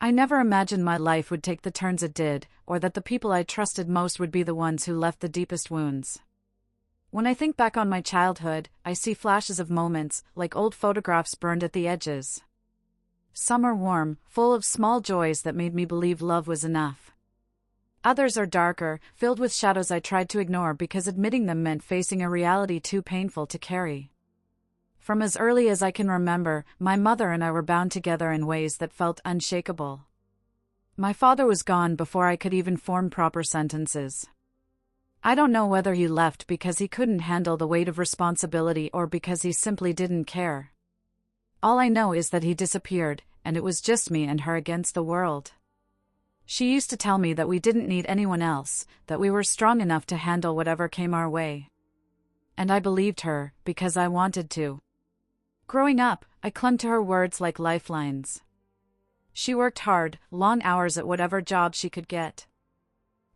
I never imagined my life would take the turns it did, or that the people I trusted most would be the ones who left the deepest wounds. When I think back on my childhood, I see flashes of moments, like old photographs burned at the edges. Some are warm, full of small joys that made me believe love was enough. Others are darker, filled with shadows I tried to ignore because admitting them meant facing a reality too painful to carry. From as early as I can remember, my mother and I were bound together in ways that felt unshakable. My father was gone before I could even form proper sentences. I don't know whether he left because he couldn't handle the weight of responsibility or because he simply didn't care. All I know is that he disappeared, and it was just me and her against the world. She used to tell me that we didn't need anyone else, that we were strong enough to handle whatever came our way. And I believed her, because I wanted to. Growing up, I clung to her words like lifelines. She worked hard, long hours at whatever job she could get.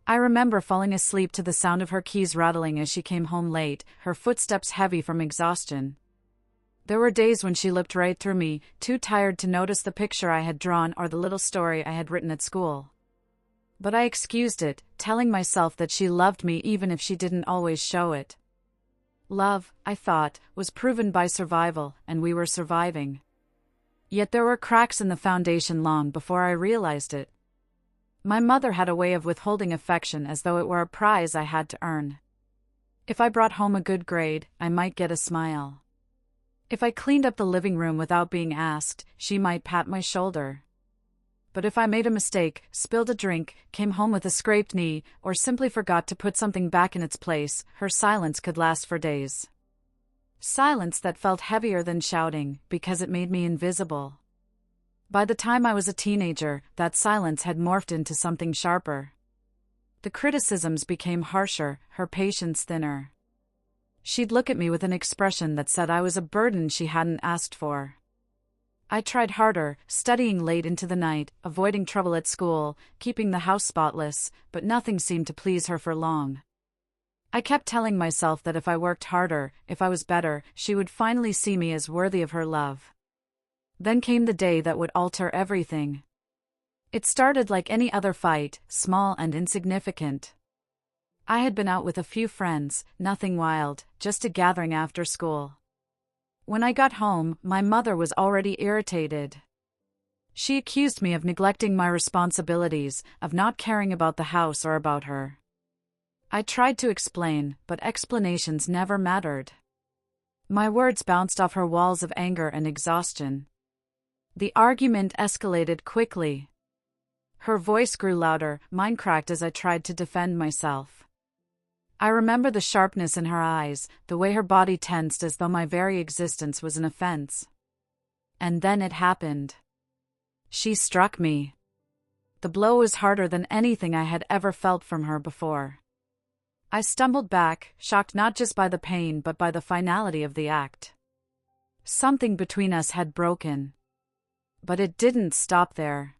I remember falling asleep to the sound of her keys rattling as she came home late, her footsteps heavy from exhaustion. There were days when she looked right through me, too tired to notice the picture I had drawn or the little story I had written at school. But I excused it, telling myself that she loved me even if she didn't always show it. Love, I thought, was proven by survival, and we were surviving. Yet there were cracks in the foundation long before I realized it. My mother had a way of withholding affection as though it were a prize I had to earn. If I brought home a good grade, I might get a smile. If I cleaned up the living room without being asked, she might pat my shoulder. But if I made a mistake, spilled a drink, came home with a scraped knee, or simply forgot to put something back in its place, her silence could last for days. Silence that felt heavier than shouting, because it made me invisible. By the time I was a teenager, that silence had morphed into something sharper. The criticisms became harsher, her patience thinner. She'd look at me with an expression that said I was a burden she hadn't asked for. I tried harder, studying late into the night, avoiding trouble at school, keeping the house spotless, but nothing seemed to please her for long. I kept telling myself that if I worked harder, if I was better, she would finally see me as worthy of her love. Then came the day that would alter everything. It started like any other fight, small and insignificant. I had been out with a few friends, nothing wild, just a gathering after school. When I got home, my mother was already irritated. She accused me of neglecting my responsibilities, of not caring about the house or about her. I tried to explain, but explanations never mattered. My words bounced off her walls of anger and exhaustion. The argument escalated quickly. Her voice grew louder, mine cracked as I tried to defend myself. I remember the sharpness in her eyes, the way her body tensed as though my very existence was an offense. And then it happened. She struck me. The blow was harder than anything I had ever felt from her before. I stumbled back, shocked not just by the pain but by the finality of the act. Something between us had broken. But it didn't stop there.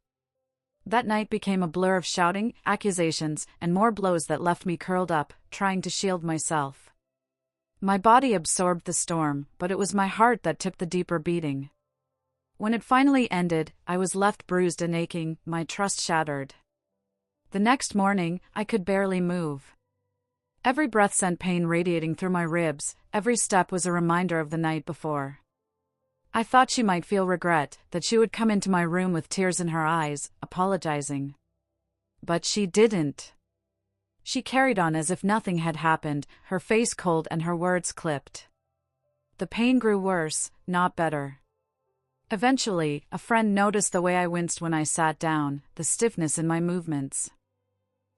That night became a blur of shouting, accusations, and more blows that left me curled up, trying to shield myself. My body absorbed the storm, but it was my heart that took the deeper beating. When it finally ended, I was left bruised and aching, my trust shattered. The next morning, I could barely move. Every breath sent pain radiating through my ribs, every step was a reminder of the night before. I thought she might feel regret, that she would come into my room with tears in her eyes, apologizing. But she didn't. She carried on as if nothing had happened, her face cold and her words clipped. The pain grew worse, not better. Eventually, a friend noticed the way I winced when I sat down, the stiffness in my movements.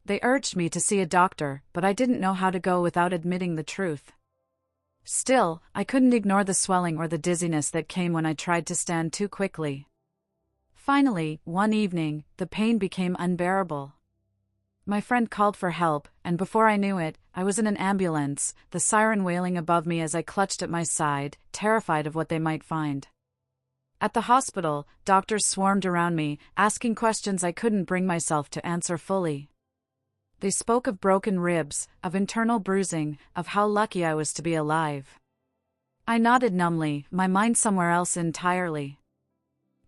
They urged me to see a doctor, but I didn't know how to go without admitting the truth. Still, I couldn't ignore the swelling or the dizziness that came when I tried to stand too quickly. Finally, one evening, the pain became unbearable. My friend called for help, and before I knew it, I was in an ambulance, the siren wailing above me as I clutched at my side, terrified of what they might find. At the hospital, doctors swarmed around me, asking questions I couldn't bring myself to answer fully. They spoke of broken ribs, of internal bruising, of how lucky I was to be alive. I nodded numbly, my mind somewhere else entirely.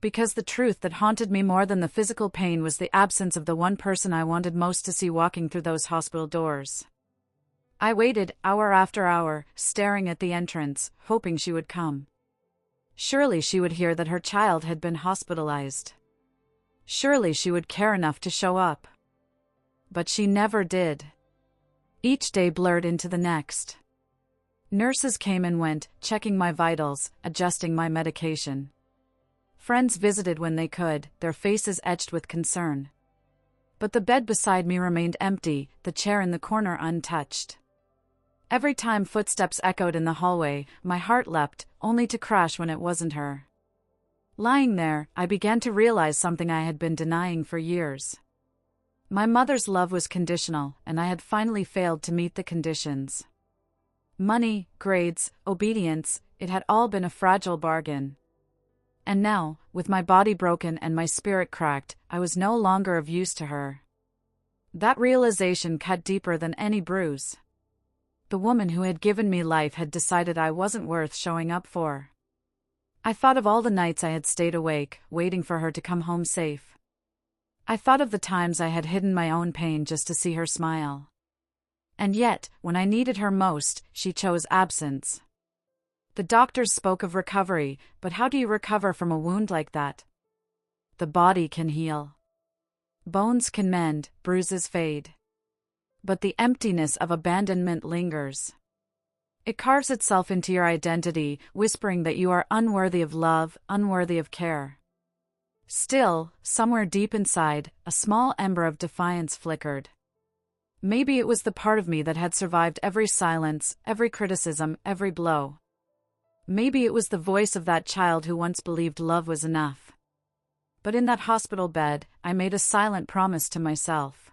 Because the truth that haunted me more than the physical pain was the absence of the one person I wanted most to see walking through those hospital doors. I waited, hour after hour, staring at the entrance, hoping she would come. Surely she would hear that her child had been hospitalized. Surely she would care enough to show up. But she never did. Each day blurred into the next. Nurses came and went, checking my vitals, adjusting my medication. Friends visited when they could, their faces etched with concern. But the bed beside me remained empty, the chair in the corner untouched. Every time footsteps echoed in the hallway, my heart leapt, only to crash when it wasn't her. Lying there, I began to realize something I had been denying for years. My mother's love was conditional, and I had finally failed to meet the conditions. Money, grades, obedience, it had all been a fragile bargain. And now, with my body broken and my spirit cracked, I was no longer of use to her. That realization cut deeper than any bruise. The woman who had given me life had decided I wasn't worth showing up for. I thought of all the nights I had stayed awake, waiting for her to come home safe. I thought of the times I had hidden my own pain just to see her smile. And yet, when I needed her most, she chose absence. The doctors spoke of recovery, but how do you recover from a wound like that? The body can heal. Bones can mend, bruises fade. But the emptiness of abandonment lingers. It carves itself into your identity, whispering that you are unworthy of love, unworthy of care. Still, somewhere deep inside, a small ember of defiance flickered. Maybe it was the part of me that had survived every silence, every criticism, every blow. Maybe it was the voice of that child who once believed love was enough. But in that hospital bed, I made a silent promise to myself.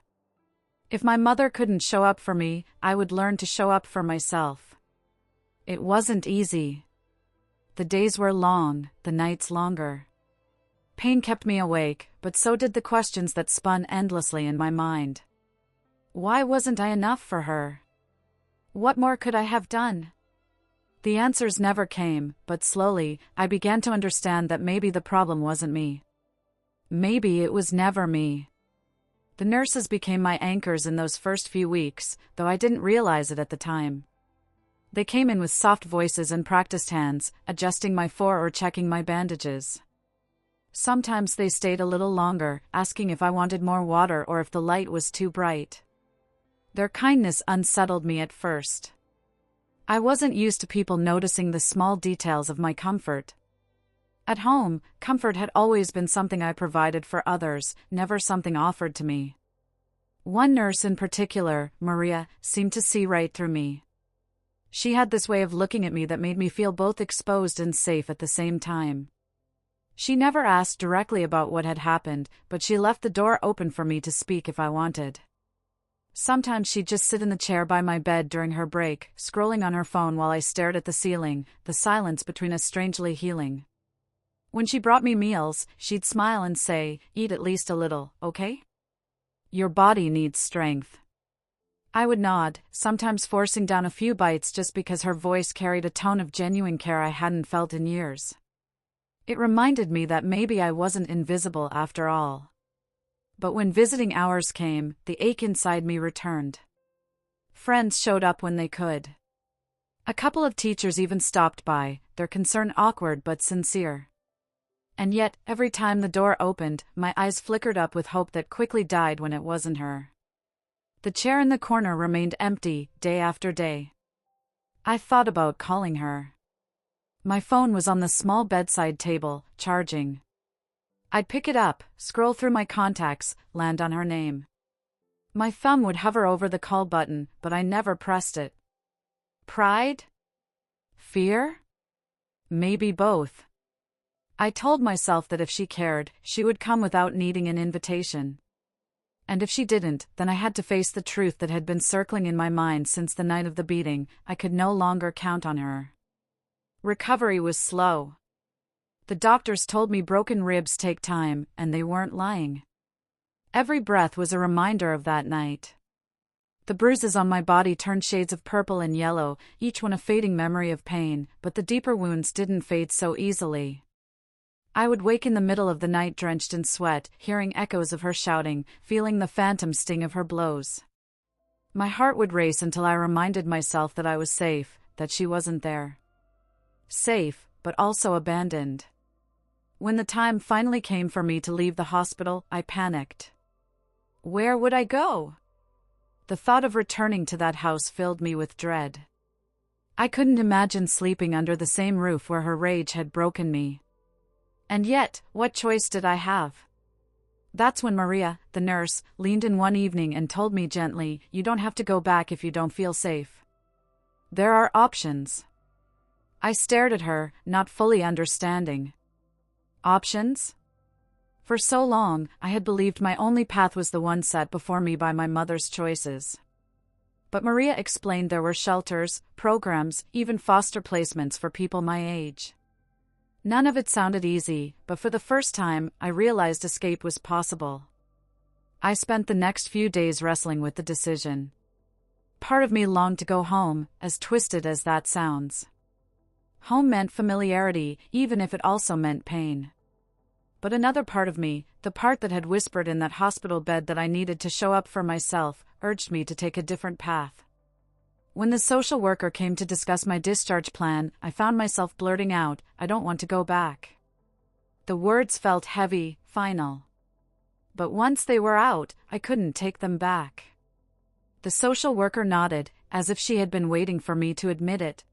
If my mother couldn't show up for me, I would learn to show up for myself. It wasn't easy. The days were long, the nights longer. Pain kept me awake, but so did the questions that spun endlessly in my mind. Why wasn't I enough for her? What more could I have done? The answers never came, but slowly, I began to understand that maybe the problem wasn't me. Maybe it was never me. The nurses became my anchors in those first few weeks, though I didn't realize it at the time. They came in with soft voices and practiced hands, adjusting my fore or checking my bandages. Sometimes they stayed a little longer, asking if I wanted more water or if the light was too bright. Their kindness unsettled me at first. I wasn't used to people noticing the small details of my comfort. At home, comfort had always been something I provided for others, never something offered to me. One nurse in particular, Maria, seemed to see right through me. She had this way of looking at me that made me feel both exposed and safe at the same time. She never asked directly about what had happened, but she left the door open for me to speak if I wanted. Sometimes she'd just sit in the chair by my bed during her break, scrolling on her phone while I stared at the ceiling, the silence between us strangely healing. When she brought me meals, she'd smile and say, "Eat at least a little, okay? Your body needs strength." I would nod, sometimes forcing down a few bites just because her voice carried a tone of genuine care I hadn't felt in years. It reminded me that maybe I wasn't invisible after all. But when visiting hours came, the ache inside me returned. Friends showed up when they could. A couple of teachers even stopped by, their concern awkward but sincere. And yet, every time the door opened, my eyes flickered up with hope that quickly died when it wasn't her. The chair in the corner remained empty, day after day. I thought about calling her. My phone was on the small bedside table, charging. I'd pick it up, scroll through my contacts, land on her name. My thumb would hover over the call button, but I never pressed it. Pride? Fear? Maybe both. I told myself that if she cared, she would come without needing an invitation. And if she didn't, then I had to face the truth that had been circling in my mind since the night of the beating. I could no longer count on her. Recovery was slow. The doctors told me broken ribs take time, and they weren't lying. Every breath was a reminder of that night. The bruises on my body turned shades of purple and yellow, each one a fading memory of pain, but the deeper wounds didn't fade so easily. I would wake in the middle of the night drenched in sweat, hearing echoes of her shouting, feeling the phantom sting of her blows. My heart would race until I reminded myself that I was safe, that she wasn't there. Safe, but also abandoned. When the time finally came for me to leave the hospital, I panicked. Where would I go? The thought of returning to that house filled me with dread. I couldn't imagine sleeping under the same roof where her rage had broken me. And yet, what choice did I have? That's when Maria, the nurse, leaned in one evening and told me gently, "You don't have to go back if you don't feel safe. There are options." I stared at her, not fully understanding. Options? For so long, I had believed my only path was the one set before me by my mother's choices. But Maria explained there were shelters, programs, even foster placements for people my age. None of it sounded easy, but for the first time, I realized escape was possible. I spent the next few days wrestling with the decision. Part of me longed to go home, as twisted as that sounds. Home meant familiarity, even if it also meant pain. But another part of me, the part that had whispered in that hospital bed that I needed to show up for myself, urged me to take a different path. When the social worker came to discuss my discharge plan, I found myself blurting out, "I don't want to go back." The words felt heavy, final. But once they were out, I couldn't take them back. The social worker nodded, as if she had been waiting for me to admit it.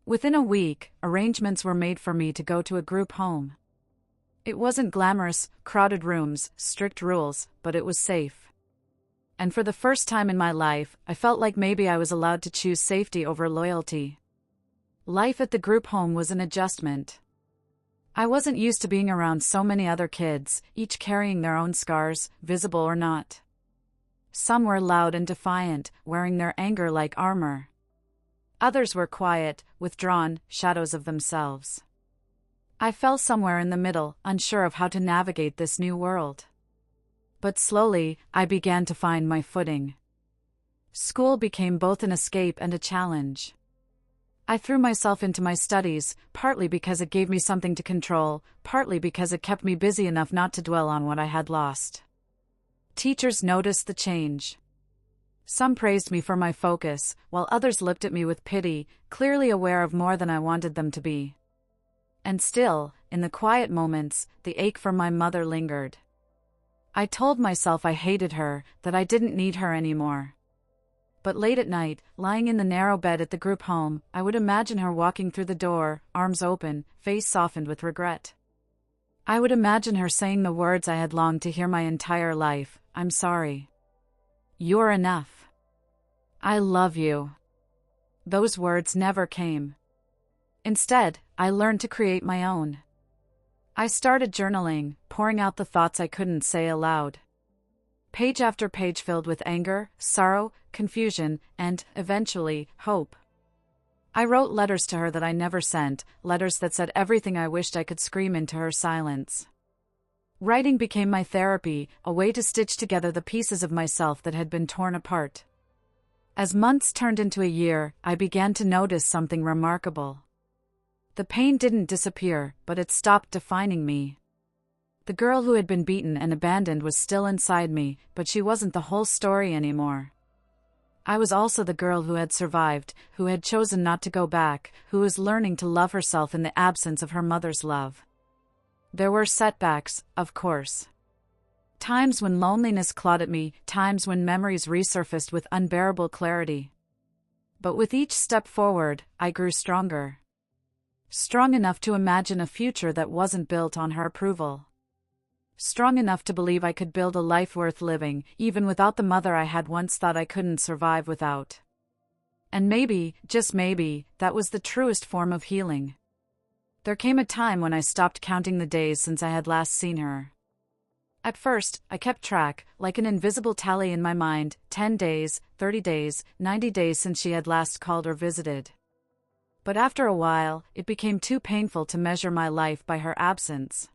Within a week, arrangements were made for me to go to a group home. It wasn't glamorous, crowded rooms, strict rules, but it was safe. And for the first time in my life, I felt like maybe I was allowed to choose safety over loyalty. Life at the group home was an adjustment. I wasn't used to being around so many other kids, each carrying their own scars, visible or not. Some were loud and defiant, wearing their anger like armor. Others were quiet, withdrawn, shadows of themselves. I fell somewhere in the middle, unsure of how to navigate this new world. But slowly, I began to find my footing. School became both an escape and a challenge. I threw myself into my studies, partly because it gave me something to control, partly because it kept me busy enough not to dwell on what I had lost. Teachers noticed the change. Some praised me for my focus, while others looked at me with pity, clearly aware of more than I wanted them to be. And still, in the quiet moments, the ache for my mother lingered. I told myself I hated her, that I didn't need her anymore. But late at night, lying in the narrow bed at the group home, I would imagine her walking through the door, arms open, face softened with regret. I would imagine her saying the words I had longed to hear my entire life, "I'm sorry. You're enough. I love you." Those words never came. Instead, I learned to create my own. I started journaling, pouring out the thoughts I couldn't say aloud. Page after page filled with anger, sorrow, confusion, and, eventually, hope. I wrote letters to her that I never sent, letters that said everything I wished I could scream into her silence. Writing became my therapy, a way to stitch together the pieces of myself that had been torn apart. As months turned into a year, I began to notice something remarkable. The pain didn't disappear, but it stopped defining me. The girl who had been beaten and abandoned was still inside me, but she wasn't the whole story anymore. I was also the girl who had survived, who had chosen not to go back, who was learning to love herself in the absence of her mother's love. There were setbacks, of course. Times when loneliness clawed at me, times when memories resurfaced with unbearable clarity. But with each step forward, I grew stronger. Strong enough to imagine a future that wasn't built on her approval. Strong enough to believe I could build a life worth living, even without the mother I had once thought I couldn't survive without. And maybe, just maybe, that was the truest form of healing. There came a time when I stopped counting the days since I had last seen her. At first, I kept track, like an invisible tally in my mind, 10 days, 30 days, 90 days since she had last called or visited. But after a while, it became too painful to measure my life by her absence.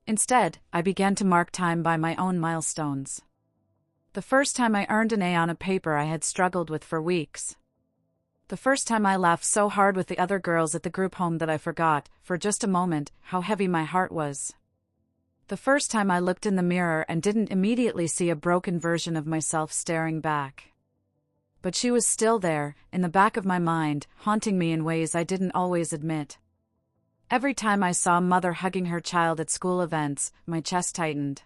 Instead, I began to mark time by my own milestones. The first time I earned an A on a paper I had struggled with for weeks. The first time I laughed so hard with the other girls at the group home that I forgot, for just a moment, how heavy my heart was. The first time I looked in the mirror and didn't immediately see a broken version of myself staring back. But she was still there, in the back of my mind, haunting me in ways I didn't always admit. Every time I saw a mother hugging her child at school events, my chest tightened.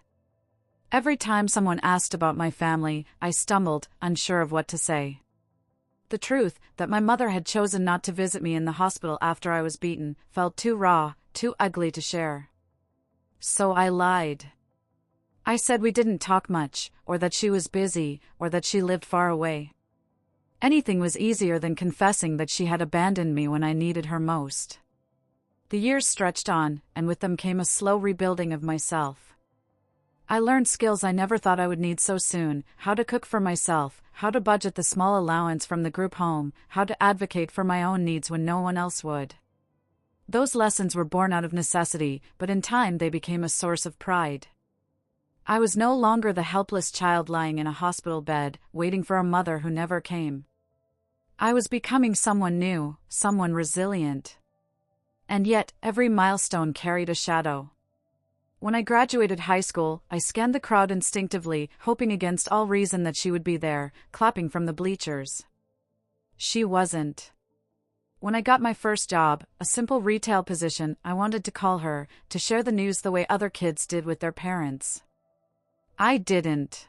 Every time someone asked about my family, I stumbled, unsure of what to say. The truth, that my mother had chosen not to visit me in the hospital after I was beaten, felt too raw, too ugly to share. So I lied. I said we didn't talk much, or that she was busy, or that she lived far away. Anything was easier than confessing that she had abandoned me when I needed her most. The years stretched on, and with them came a slow rebuilding of myself. I learned skills I never thought I would need so soon: how to cook for myself, how to budget the small allowance from the group home, how to advocate for my own needs when no one else would. Those lessons were born out of necessity, but in time they became a source of pride. I was no longer the helpless child lying in a hospital bed, waiting for a mother who never came. I was becoming someone new, someone resilient. And yet, every milestone carried a shadow. When I graduated high school, I scanned the crowd instinctively, hoping against all reason that she would be there, clapping from the bleachers. She wasn't. When I got my first job, a simple retail position, I wanted to call her, to share the news the way other kids did with their parents. I didn't.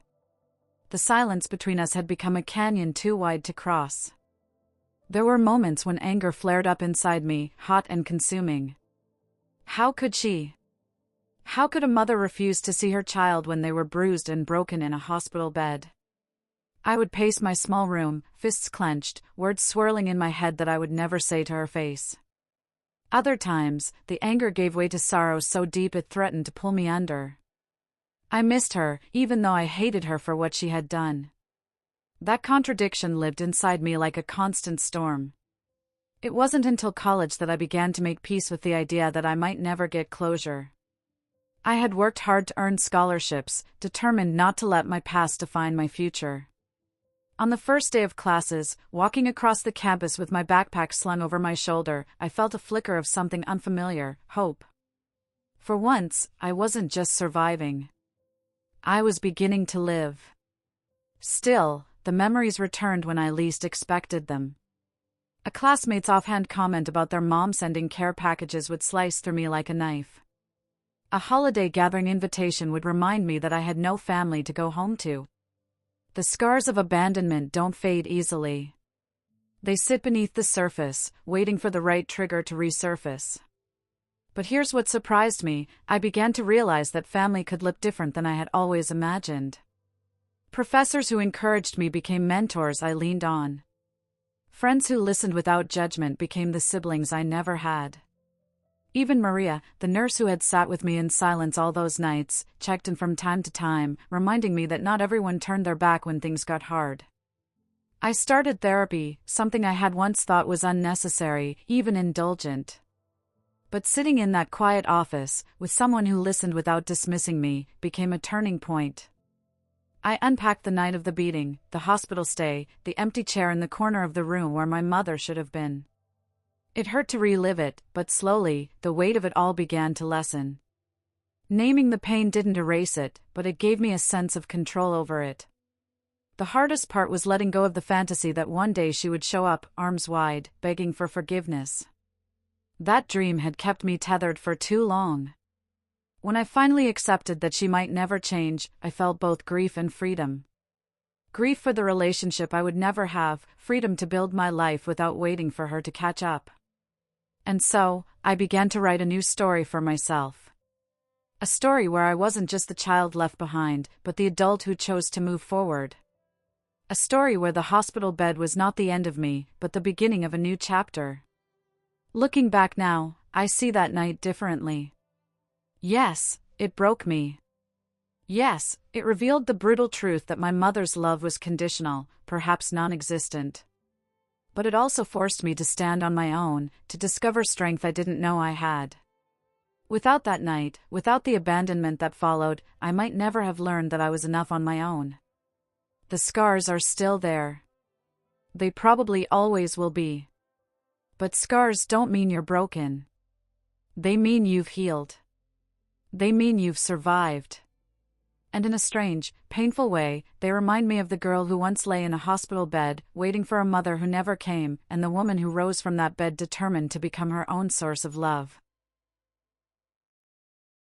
The silence between us had become a canyon too wide to cross. There were moments when anger flared up inside me, hot and consuming. How could she? How could a mother refuse to see her child when they were bruised and broken in a hospital bed? I would pace my small room, fists clenched, words swirling in my head that I would never say to her face. Other times, the anger gave way to sorrow so deep it threatened to pull me under. I missed her, even though I hated her for what she had done. That contradiction lived inside me like a constant storm. It wasn't until college that I began to make peace with the idea that I might never get closure. I had worked hard to earn scholarships, determined not to let my past define my future. On the first day of classes, walking across the campus with my backpack slung over my shoulder, I felt a flicker of something unfamiliar: hope. For once, I wasn't just surviving. I was beginning to live. Still, the memories returned when I least expected them. A classmate's offhand comment about their mom sending care packages would slice through me like a knife. A holiday gathering invitation would remind me that I had no family to go home to. The scars of abandonment don't fade easily. They sit beneath the surface, waiting for the right trigger to resurface. But here's what surprised me: I began to realize that family could look different than I had always imagined. Professors who encouraged me became mentors I leaned on. Friends who listened without judgment became the siblings I never had. Even Maria, the nurse who had sat with me in silence all those nights, checked in from time to time, reminding me that not everyone turned their back when things got hard. I started therapy, something I had once thought was unnecessary, even indulgent. But sitting in that quiet office, with someone who listened without dismissing me, became a turning point. I unpacked the night of the beating, the hospital stay, the empty chair in the corner of the room where my mother should have been. It hurt to relive it, but slowly, the weight of it all began to lessen. Naming the pain didn't erase it, but it gave me a sense of control over it. The hardest part was letting go of the fantasy that one day she would show up, arms wide, begging for forgiveness. That dream had kept me tethered for too long. When I finally accepted that she might never change, I felt both grief and freedom. Grief for the relationship I would never have, freedom to build my life without waiting for her to catch up. And so, I began to write a new story for myself. A story where I wasn't just the child left behind, but the adult who chose to move forward. A story where the hospital bed was not the end of me, but the beginning of a new chapter. Looking back now, I see that night differently. Yes, it broke me. Yes, it revealed the brutal truth that my mother's love was conditional, perhaps non-existent. But it also forced me to stand on my own, to discover strength I didn't know I had. Without that night, without the abandonment that followed, I might never have learned that I was enough on my own. The scars are still there. They probably always will be. But scars don't mean you're broken. They mean you've healed. They mean you've survived. And in a strange, painful way, they remind me of the girl who once lay in a hospital bed, waiting for a mother who never came, and the woman who rose from that bed determined to become her own source of love.